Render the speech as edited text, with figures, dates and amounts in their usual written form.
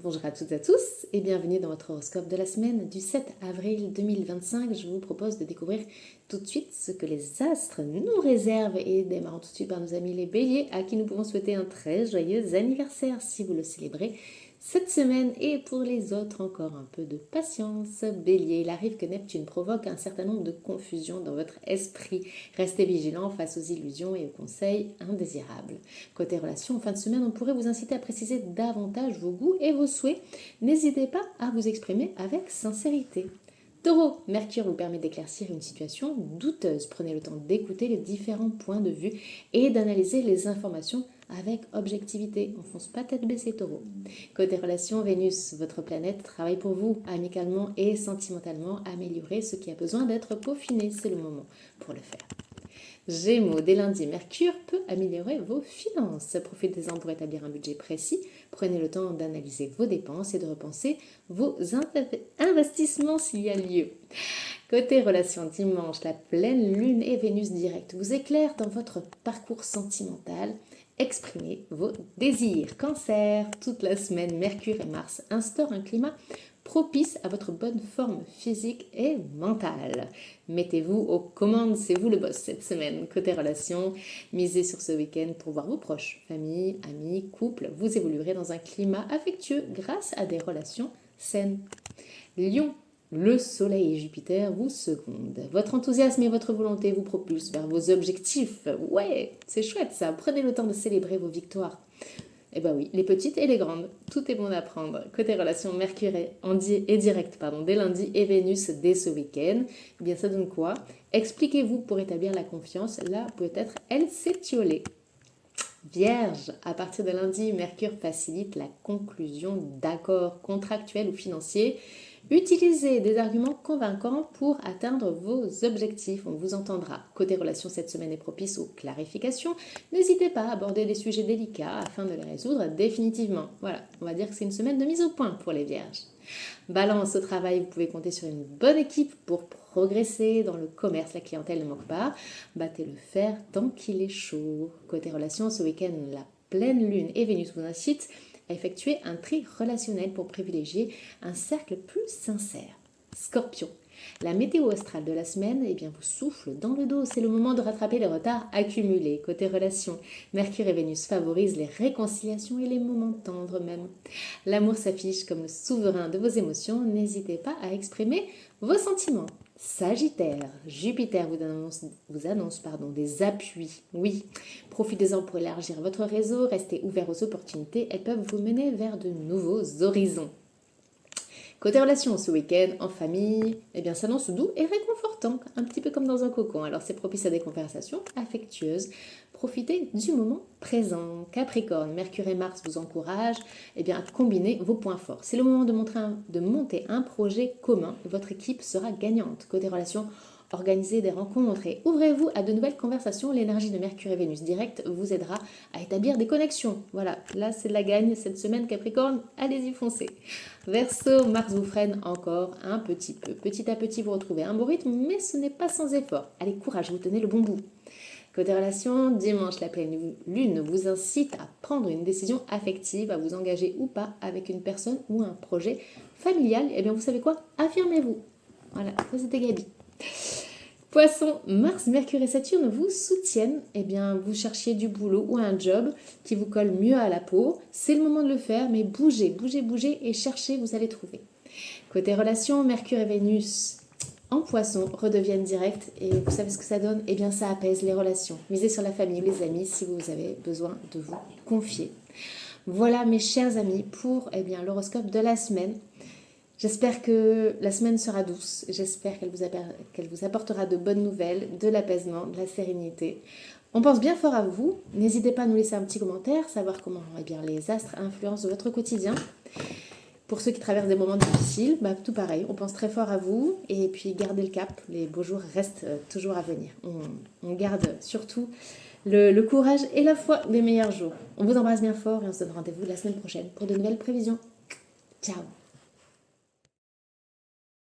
Bonjour à toutes et à tous et bienvenue dans votre horoscope de la semaine du 7 avril 2025. Je vous propose de découvrir tout de suite ce que les astres nous réservent et démarrons tout de suite par nos amis les béliers à qui nous pouvons souhaiter un très joyeux anniversaire si vous le célébrez cette semaine, et pour les autres encore un peu de patience. Bélier, il arrive que Neptune provoque un certain nombre de confusions dans votre esprit. Restez vigilant face aux illusions et aux conseils indésirables. Côté relations, en fin de semaine, on pourrait vous inciter à préciser davantage vos goûts et vos souhaits. N'hésitez pas à vous exprimer avec sincérité. Taureau, Mercure vous permet d'éclaircir une situation douteuse. Prenez le temps d'écouter les différents points de vue et d'analyser les informations avec objectivité. On fonce pas tête baissée, Taureau. Côté relations, Vénus, votre planète, travaille pour vous, amicalement et sentimentalement. Améliorer ce qui a besoin d'être peaufiné, c'est le moment pour le faire. Gémeaux, dès lundi, Mercure peut améliorer vos finances. Profitez-en pour établir un budget précis. Prenez le temps d'analyser vos dépenses et de repenser vos investissements s'il y a lieu. Côté relations, dimanche, la pleine lune et Vénus direct vous éclairent dans votre parcours sentimental. Exprimez vos désirs. Cancer, toute la semaine, Mercure et Mars instaurent un climat propice à votre bonne forme physique et mentale. Mettez-vous aux commandes, c'est vous le boss cette semaine. Côté relations, misez sur ce week-end pour voir vos proches, famille, amis, couple. Vous évoluerez dans un climat affectueux grâce à des relations saines. Lion, le soleil et Jupiter vous secondent. Votre enthousiasme et votre volonté vous propulsent vers vos objectifs. Ouais, c'est chouette ça. Prenez le temps de célébrer vos victoires. Eh bien oui, les petites et les grandes, tout est bon à prendre. Côté relations, Mercure est direct dès lundi et Vénus dès ce week-end. Eh bien ça donne quoi? Expliquez-vous pour établir la confiance. Là, peut-être, elle s'étiolée. Vierge, à partir de lundi, Mercure facilite la conclusion d'accords contractuels ou financiers. Utilisez des arguments convaincants pour atteindre vos objectifs, on vous entendra. Côté relations, cette semaine est propice aux clarifications. N'hésitez pas à aborder des sujets délicats afin de les résoudre définitivement. Voilà, on va dire que c'est une semaine de mise au point pour les vierges. Balance, au travail, vous pouvez compter sur une bonne équipe pour progresser. Dans le commerce, la clientèle ne manque pas. Battez le fer tant qu'il est chaud. Côté relations, ce week-end, la pleine lune et Vénus vous incitent à effectuer un tri relationnel pour privilégier un cercle plus sincère. Scorpion, la météo astrale de la semaine vous souffle dans le dos. C'est le moment de rattraper les retards accumulés. Côté relations, Mercure et Vénus favorisent les réconciliations et les moments tendres même. L'amour s'affiche comme le souverain de vos émotions. N'hésitez pas à exprimer vos sentiments. Sagittaire, Jupiter vous annonce des appuis. Oui, profitez-en pour élargir votre réseau, restez ouvert aux opportunités, elles peuvent vous mener vers de nouveaux horizons. Côté relations, ce week-end, en famille, s'annonce doux et réconfortant, un petit peu comme dans un cocon. Alors c'est propice à des conversations affectueuses. Profitez du moment présent. Capricorne, Mercure et Mars vous encouragent à combiner vos points forts. C'est le moment de monter un projet commun. Votre équipe sera gagnante. Côté relations, organisez des rencontres et ouvrez-vous à de nouvelles conversations. L'énergie de Mercure et Vénus direct vous aidera à établir des connexions. Voilà, là c'est de la gagne cette semaine Capricorne, allez-y foncez. Verseau, Mars vous freine encore un petit peu. Petit à petit vous retrouvez un beau rythme, mais ce n'est pas sans effort. Allez, courage, vous tenez le bon bout. Côté relations, dimanche, la pleine lune vous incite à prendre une décision affective, à vous engager ou pas avec une personne ou un projet familial. Vous savez quoi? Affirmez-vous. Voilà, ça c'était Gabi. Poisson, Mars, Mercure et Saturne vous soutiennent. Vous cherchiez du boulot ou un job qui vous colle mieux à la peau. C'est le moment de le faire, mais bougez et cherchez, vous allez trouver. Côté relations, Mercure et Vénus en Poisson redeviennent directs et vous savez ce que ça donne? Ça apaise les relations. Misez sur la famille ou les amis si vous avez besoin de vous confier. Voilà mes chers amis pour l'horoscope de la semaine. J'espère que la semaine sera douce, j'espère qu'elle vous apportera de bonnes nouvelles, de l'apaisement, de la sérénité. On pense bien fort à vous, n'hésitez pas à nous laisser un petit commentaire, savoir comment les astres influencent votre quotidien. Pour ceux qui traversent des moments difficiles, tout pareil, on pense très fort à vous et puis gardez le cap, les beaux jours restent toujours à venir. On garde surtout le courage et la foi des meilleurs jours. On vous embrasse bien fort et on se donne rendez-vous la semaine prochaine pour de nouvelles prévisions. Ciao!